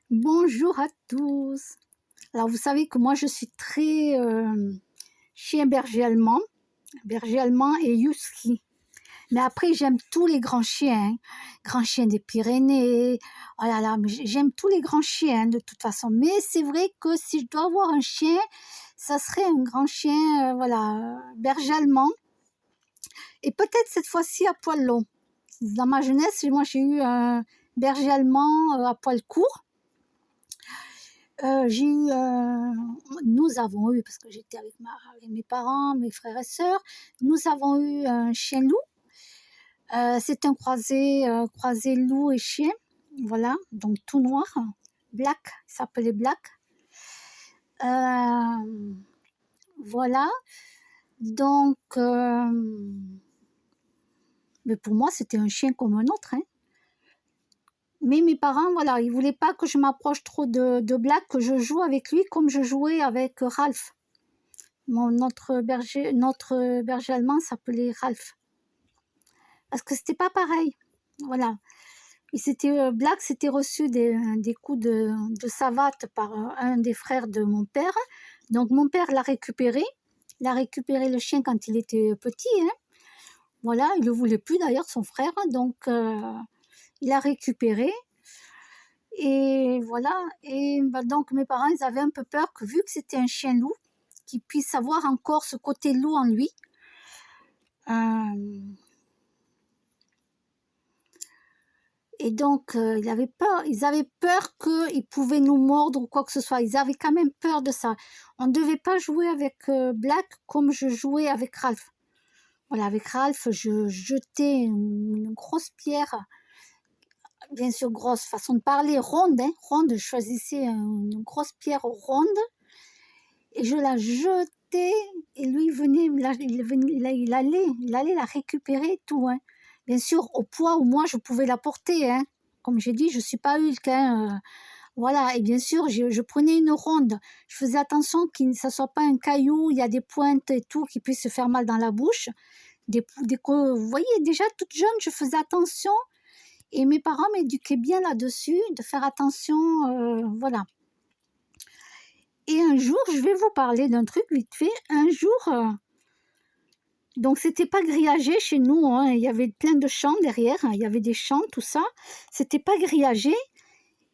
Bonjour à tous. Alors vous savez que moi je suis très chien berger allemand et husky. Mais après j'aime tous les grands chiens, hein. Grands chiens des Pyrénées. Oh là là, mais j'aime tous les grands chiens de toute façon. Mais c'est vrai que si je dois avoir un chien, ça serait un grand chien, berger allemand. Et peut-être cette fois-ci à poil long. Dans ma jeunesse, moi j'ai eu un berger allemand à poil court. Nous avons eu, parce que j'étais avec mes parents, mes frères et sœurs, nous avons eu un chien loup. C'est un croisé loup et chien, voilà, donc tout noir, Black, il s'appelait Black. Voilà, donc, mais pour moi c'était un chien comme un autre, hein. Mais mes parents, voilà, ils voulaient pas que je m'approche trop de Black, que je joue avec lui comme je jouais avec Ralph. Notre berger allemand s'appelait Ralph. Parce que c'était pas pareil. Voilà. Black s'était reçu des coups de savate par un des frères de mon père. Donc mon père l'a récupéré. Il a récupéré le chien quand il était petit, hein. Voilà, il ne le voulait plus d'ailleurs, son frère. Donc il a récupéré. Et voilà. Et donc mes parents, ils avaient un peu peur que vu que c'était un chien loup, qu'il puisse avoir encore ce côté loup en lui. Et donc, ils avaient peur qu'il pouvait nous mordre ou quoi que ce soit. Ils avaient quand même peur de ça. On ne devait pas jouer avec Black comme je jouais avec Ralph. Voilà, avec Ralph, je jetais une grosse pierre, bien sûr grosse, façon de parler, ronde, hein, ronde. Je choisissais une grosse pierre ronde et je la jetais et lui il allait la récupérer et tout, hein. Bien sûr au poids où moi je pouvais la porter, hein. Comme j'ai dit, je suis pas Hulk, hein. Voilà, et bien sûr je prenais une ronde, je faisais attention que ça soit pas un caillou, il y a des pointes et tout qui puissent se faire mal dans la bouche. Vous voyez, déjà toute jeune je faisais attention et mes parents m'éduquaient bien là-dessus, de faire attention, voilà. Et un jour, je vais vous parler d'un truc vite fait. Un jour, donc c'était pas grillagé chez nous, hein. Il y avait plein de champs derrière, hein. Il y avait des champs, tout ça. C'était pas grillagé.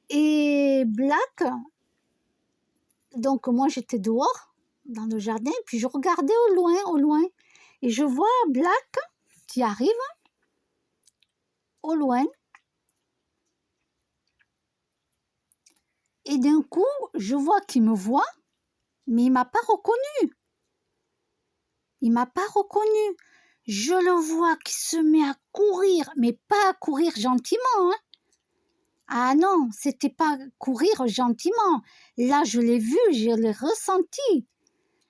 Et Black, donc moi j'étais dehors, dans le jardin, puis je regardais au loin. Et je vois Black qui arrive, au loin. Et d'un coup, je vois qu'il me voit, mais il m'a pas reconnu. Il m'a pas reconnu. Je le vois qui se met à courir, mais pas à courir gentiment, hein. Ah non, c'était pas courir gentiment. Là, je l'ai vu, je l'ai ressenti.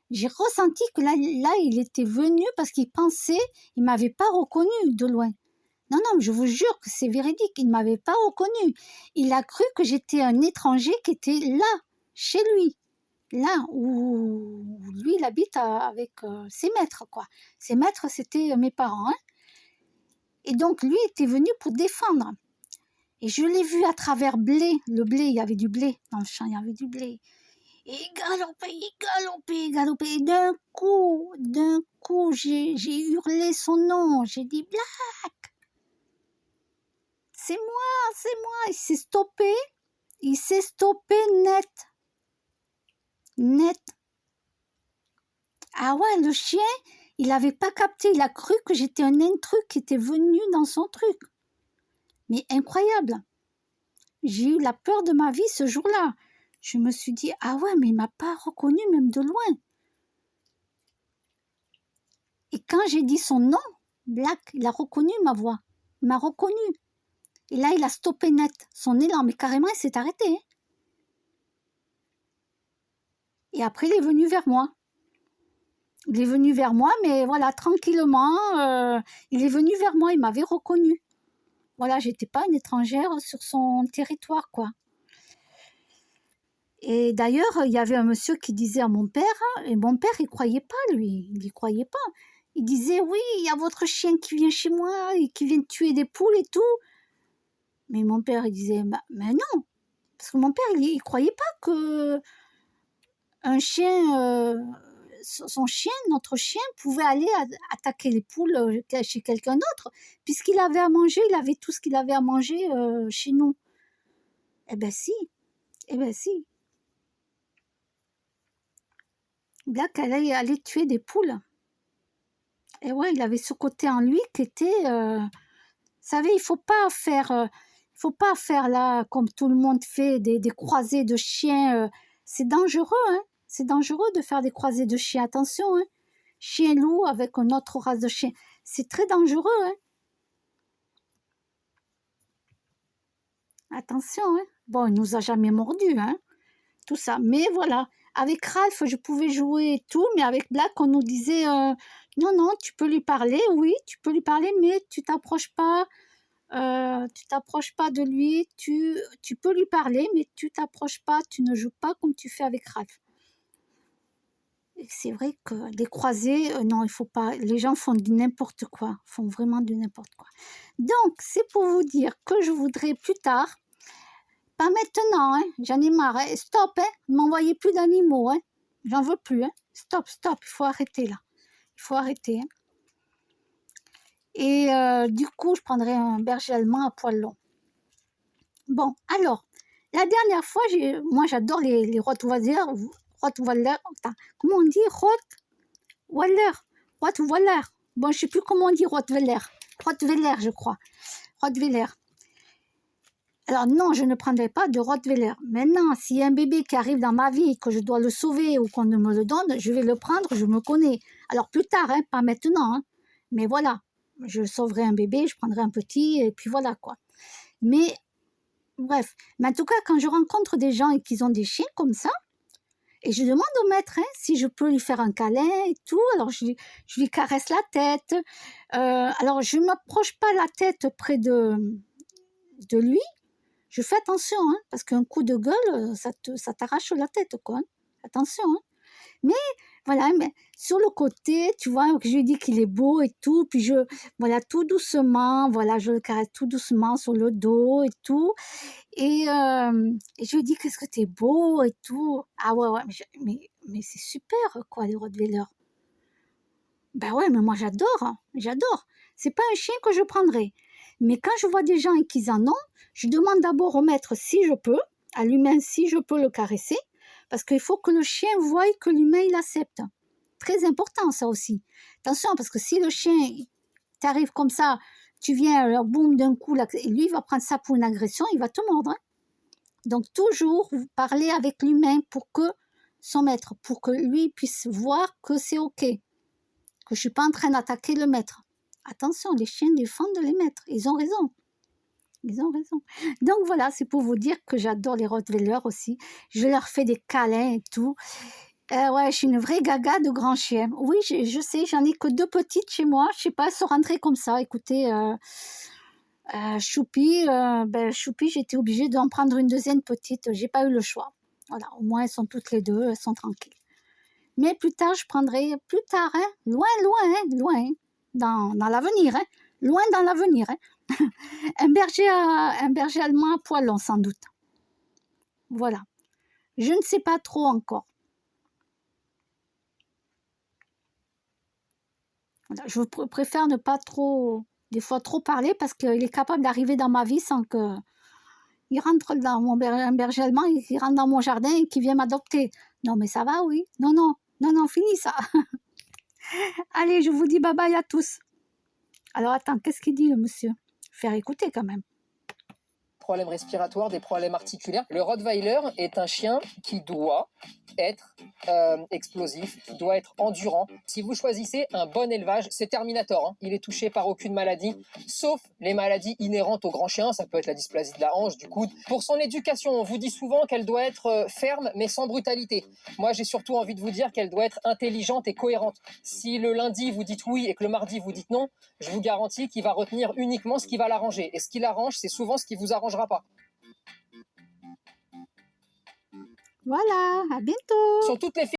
J'ai ressenti que là, il était venu parce qu'il pensait, il m'avait pas reconnu de loin. Non, non, je vous jure que c'est véridique, il ne m'avait pas reconnu. Il a cru que j'étais un étranger qui était là, chez lui. Là où lui, il habite avec ses maîtres, quoi. Ses maîtres, c'était mes parents, hein. Et donc, lui était venu pour défendre. Et je l'ai vu à travers le blé, il y avait du blé dans le champ, il y avait du blé. Et il galopait. Et d'un coup, j'ai hurlé son nom. J'ai dit, Black, c'est moi. Il s'est stoppé net. Ah ouais, le chien, il n'avait pas capté, il a cru que j'étais un intrus qui était venu dans son truc. Mais incroyable. J'ai eu la peur de ma vie ce jour-là. Je me suis dit, ah ouais, mais il m'a pas reconnu même de loin. Et quand j'ai dit son nom, Black, il a reconnu ma voix. Il m'a reconnu. Et là, il a stoppé net son élan, mais carrément, il s'est arrêté, hein. Et après, il est venu vers moi. Mais voilà, tranquillement, il est venu vers moi, il m'avait reconnu. Voilà, j'étais pas une étrangère sur son territoire, quoi. Et d'ailleurs, il y avait un monsieur qui disait à mon père, et mon père, il croyait pas, lui, il y croyait pas. Il disait, oui, il y a votre chien qui vient chez moi, et qui vient tuer des poules et tout. Mais mon père, il disait, mais non, Parce que mon père, il croyait pas que un chien, son chien, notre chien, pouvait aller attaquer les poules chez quelqu'un d'autre, puisqu'il avait à manger, il avait tout ce qu'il avait à manger chez nous. Eh ben si, eh ben si. Black allait tuer des poules. Et ouais, il avait ce côté en lui qui était... vous savez, il faut pas faire là, comme tout le monde fait, des croisées de chiens. C'est dangereux, hein. C'est dangereux de faire des croisées de chiens. Attention, hein. Chien-loup avec une autre race de chien. C'est très dangereux, hein. Attention, hein. Bon, il nous a jamais mordu, hein. Tout ça. Mais voilà, avec Ralph, je pouvais jouer et tout, mais avec Black, on nous disait non, non, tu peux lui parler, oui, tu peux lui parler, mais tu t'approches pas de lui, tu peux lui parler, mais tu t'approches pas, tu ne joues pas comme tu fais avec Ralph. Et c'est vrai que les croisés, non, il faut pas, les gens font du n'importe quoi, font vraiment du n'importe quoi. Donc, c'est pour vous dire que je voudrais plus tard, pas maintenant, hein, j'en ai marre, hein, stop, hein, ne m'envoyez plus d'animaux, hein, j'en veux plus, hein, stop, il faut arrêter là, il faut arrêter. Hein. Et du coup, je prendrai un berger allemand à poil long. Bon, alors, la dernière fois, moi j'adore les Rottweiler, comment on dit Rottweiler. Bon, je sais plus comment on dit Rottweiler, je crois, Rottweiler. Alors non, je ne prendrai pas de Rottweiler. Maintenant, s'il y a un bébé qui arrive dans ma vie, que je dois le sauver ou qu'on ne me le donne, je vais le prendre, je me connais. Alors plus tard, hein, pas maintenant, hein. Mais voilà, je sauverai un bébé, je prendrai un petit, et puis voilà quoi. Mais bref, mais en tout cas, quand je rencontre des gens et qu'ils ont des chiens comme ça, et je demande au maître hein, si je peux lui faire un câlin et tout, alors je lui caresse la tête. Alors je ne m'approche pas la tête près de lui. Je fais attention, hein, parce qu'un coup de gueule, ça t'arrache la tête, quoi. Hein. Attention. Hein. Mais voilà, mais sur le côté, tu vois, je lui dis qu'il est beau et tout, puis voilà, tout doucement, voilà, je le caresse tout doucement sur le dos et tout, et je lui dis qu'est-ce que t'es beau et tout. Ah ouais, mais c'est super, quoi, les Rottweilers. Ben ouais, mais moi j'adore, hein, j'adore. C'est pas un chien que je prendrais. Mais quand je vois des gens et qu'ils en ont, je demande d'abord au maître si je peux, à l'humain si je peux le caresser, parce qu'il faut que le chien voie que l'humain il accepte. Très important ça aussi. Attention, parce que si le chien t'arrive comme ça, tu viens, alors boum, d'un coup, là, lui il va prendre ça pour une agression, il va te mordre. Hein. Donc toujours parler avec l'humain pour que son maître, pour que lui puisse voir que c'est ok, que je suis pas en train d'attaquer le maître. Attention, les chiens défendent les maîtres, ils ont raison. Ils ont raison. Donc voilà, c'est pour vous dire que j'adore les Rottweilers aussi. Je leur fais des câlins et tout. Ouais, je suis une vraie gaga de grands chiens. Oui, je sais, j'en ai que 2 petites chez moi. Je sais pas, elles sont rentrées comme ça. Écoutez, Choupi, Choupi, j'étais obligée d'en prendre une deuxième petite. J'ai pas eu le choix. Voilà, au moins elles sont toutes les deux, elles sont tranquilles. Mais plus tard, je prendrai, plus tard, hein, loin, dans l'avenir, hein, loin dans l'avenir, hein. un berger allemand à poil long, sans doute. Voilà. Je ne sais pas trop encore. Voilà. Je préfère ne pas trop, des fois trop parler parce qu'il est capable d'arriver dans ma vie sans que il rentre dans un berger allemand, il rentre dans mon jardin et qu'il vient m'adopter. Non, mais ça va, oui. Non, fini ça. Allez, je vous dis bye bye à tous. Alors attends, qu'est-ce qu'il dit le monsieur? Faire écouter quand même. Problèmes respiratoires, des problèmes articulaires. Le Rottweiler est un chien qui doit être explosif, doit être endurant. Si vous choisissez un bon élevage, c'est Terminator. Hein. Il est touché par aucune maladie, sauf les maladies inhérentes aux grands chiens. Ça peut être la dysplasie de la hanche, du coude. Pour son éducation, on vous dit souvent qu'elle doit être ferme, mais sans brutalité. Moi, j'ai surtout envie de vous dire qu'elle doit être intelligente et cohérente. Si le lundi, vous dites oui et que le mardi, vous dites non, je vous garantis qu'il va retenir uniquement ce qui va l'arranger. Et ce qui l'arrange, c'est souvent ce qui vous arrangera pas. Voilà, à bientôt. Sur toutes les